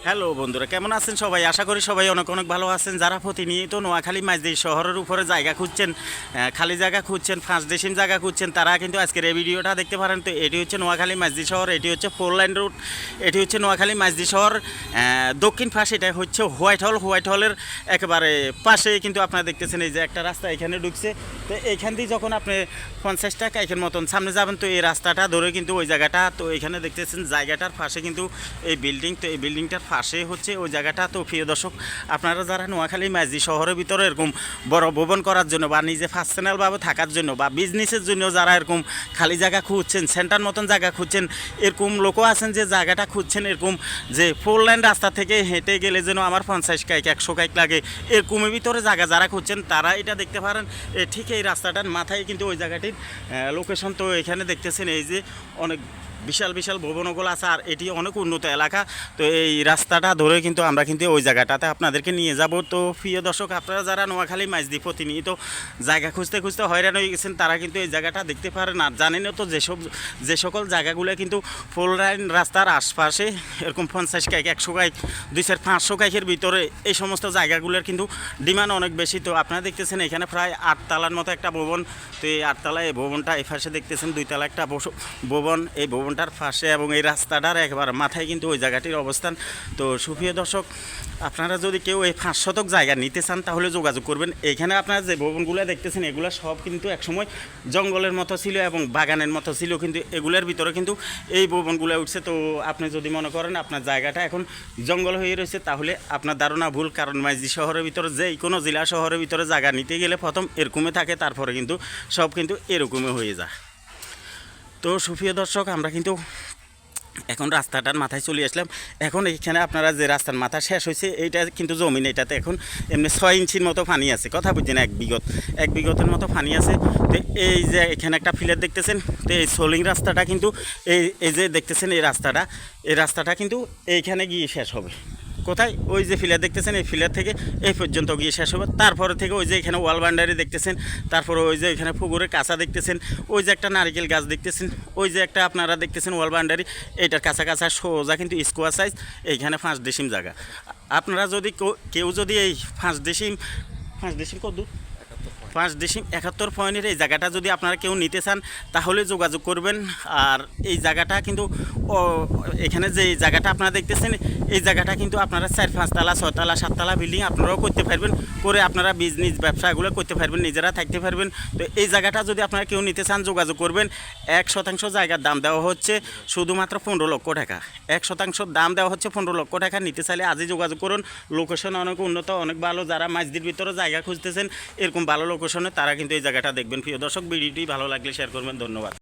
Hello বন্ধুরা, কেমন আছেন সবাই? আশা করি সবাই অনেক অনেক ভালো আছেন। যারা প্রতিনিয়ত নোয়াখালী মাঝদির শহরের উপরে জায়গা খুঁজছেন, খালি জায়গা খুঁজছেন, ফার্স্ট ডেসিম জায়গা খুঁজছেন, তারা কিন্তু আজকের এই ভিডিওটা দেখতে পারেন। তো এটি হচ্ছে নোয়াখালী মাঝদি শহর, এটি হচ্ছে 4 লাইন রুট, এটি হচ্ছে নোয়াখালী মাঝদি শহর দক্ষিণ পাশে। এটা হচ্ছে হোয়াইট হলের একেবারে পাশে কিন্তু আপনারা দেখতেছেন এই যে একটা রাস্তা এখানে ঢুকছে। তো এইখান দিয়ে যখন আপনি 50 টাকা এখান মতন সামনে যাবেন, তো এই রাস্তাটা ধরে কিন্তু ওই জায়গাটা, তো এখানে দেখতেছেন জায়গাটার পাশে কিন্তু এই বিল্ডিং, তো এই বিল্ডিংটার পাশে হচ্ছে ওই জায়গাটা। তো প্রিয় দর্শক, আপনারা যারা নোয়াখালী মাঝদি শহরের ভিতরে এরকম বড় ভবন করার জন্য বা নিজে পার্সোনালভাবে থাকার জন্য বা বিজনেসের জন্য যারা এরকম খালি জায়গা খুঁজছেন, সেন্টার মতন জায়গা খুঁজছেন, এরকম লোকও আছেন যে জায়গাটা খুঁজছেন এরকম যে 4 লাইন রাস্তা থেকে হেঁটে গেলে যেন আমার 50 কাইক 100 কাইক লাগে, এরকমের ভিতরে জায়গা যারা খুঁজছেন তারা এটা দেখতে পারেন। ঠিক এই রাস্তাটার মাথায় কিন্তু ওই জায়গাটির লোকেশন। তো এখানে দেখতেছেন এই যে অনেক বিশাল বিশাল ভবনগুলো আছে, আর এটি অনেক উন্নত এলাকা। তো এই রাস্তাটা ধরে কিন্তু আমরা কিন্তু ওই জায়গাটাতে আপনাদেরকে নিয়ে যাব। তো প্রিয় দর্শক, আপনারা যারা নোয়াখালী মাঝদি প্রতিনিয়ত জায়গা খুঁজতে খুঁজতে হয়রান হয়ে গেছেন, তারা কিন্তু এই জায়গাটা দেখতে পারেন। আর জানেনও তো যে সকল জায়গাগুলো কিন্তু 4 লাইন রাস্তার আশপাশে এরকম 50 কাইক 100 কাইক 200-500 কাইকের ভিতরে এই সমস্ত জায়গাগুলোর কিন্তু ডিমান্ড অনেক বেশি। তো আপনারা দেখতেছেন এখানে প্রায় 8 তলার মতো একটা ভবন। তো এই 8 তলা এই ভবনটা এই পাশে দেখতেছেন 2 তলা একটা ভবন, এই ভবনটার পাশে এবং এই রাস্তাটার একেবারে মাথায় কিন্তু ওই জায়গাটির অবস্থান। তো সুপ্রিয় দর্শক, আপনারা যদি কেউ এই 5 শতক জায়গা নিতে চান তাহলে যোগাযোগ করবেন। এখানে আপনারা যে ভবনগুলো দেখতেছেন এগুলো সব কিন্তু একসময় জঙ্গলের মতো ছিল এবং বাগানের মতো ছিল, কিন্তু এগুলোর ভিতরে কিন্তু এই ভবনগুলো উঠছে। তো আপনি যদি মনে করেন আপনার জায়গাটা এখন জঙ্গল হয়ে রয়েছে, তাহলে আপনার ধারণা ভুল। কারণ মাঝদি শহরের ভিতরে যেই কোনো জেলা শহরের ভিতরে জায়গা নিতে গেলে প্রথম এরকমই থাকে, তারপরে কিন্তু সব কিন্তু এরকমই হয়ে যায়। তো সুপ্রিয় দর্শক, আমরা কিন্তু এখন রাস্তাটার মাথায় চলে আসলাম। এখন এইখানে আপনারা যে রাস্তার মাথা শেষ হয়েছে এইটা কিন্তু জমিন, এটাতে এখন এমনি 6 ইঞ্চির মতো পানি আছে। কথা বুঝছেন? এক বিঘতের মতো পানি আছে। তো এই যে এখানে একটা ফিলার দেখতেছেন, তো এই সোলিং রাস্তাটা কিন্তু এই যে দেখতেছেন এই রাস্তাটা কিন্তু এইখানে গিয়ে শেষ হবে। কোথায়? ওই যে ফিলার দেখতেছেন, এই ফিলার থেকে এই পর্যন্ত গিয়ে শেষ হবে। তারপরে থেকে ওই যে এখানে ওয়াল বাউন্ডারি দেখতেছেন, তারপরে ওই যে এখানে পুকুরের কাঁচা দেখতেছেন, ওই যে একটা নারকেল গাছ দেখতেছেন, ওই যে একটা আপনারা দেখতেছেন ওয়াল বাউন্ডারি, এইটার কাঁচা সোজা কিন্তু স্কোয়ার সাইজ। এইখানে 5 ডিসিম জায়গা। আপনারা যদি কেউ যদি এই 5 ডিসিম কত 5 ডিসিম 71 পয়েন্টের এই জায়গাটা যদি আপনারা কেউ নিতে চান তাহলে যোগাযোগ করবেন। আর এই জায়গাটা কিন্তু এখানে যে জায়গাটা আপনারা দেখতেছেন এই জায়গাটা কিন্তু আপনারা 4-5 তলা 6 তলা 7 তলা বিল্ডিং আপনারাও করতে পারবেন, করে আপনারা বিজনেস ব্যবসাগুলো করতে পারবেন, নিজেরা থাকতে পারবেন। তো এই জায়গাটা যদি আপনারা কেউ নিতে চান যোগাযোগ করবেন। 1% জায়গার দাম দেওয়া হচ্ছে শুধুমাত্র 15 লক্ষ টাকা। 1% দাম দেওয়া হচ্ছে 15 লক্ষ টাকা। নিতে চাইলে আজই যোগাযোগ করুন। লোকেশন অনেক উন্নত, অনেক ভালো। যারা মাঝদির ভিতরে জায়গা খুঁজতেছেন এরকম ভালো লোকেশনে, তারা কিন্তু এই জায়গাটা দেখবেন। প্রিয় দর্শক, ভিডিওটি ভালো লাগলে শেয়ার করবেন। ধন্যবাদ।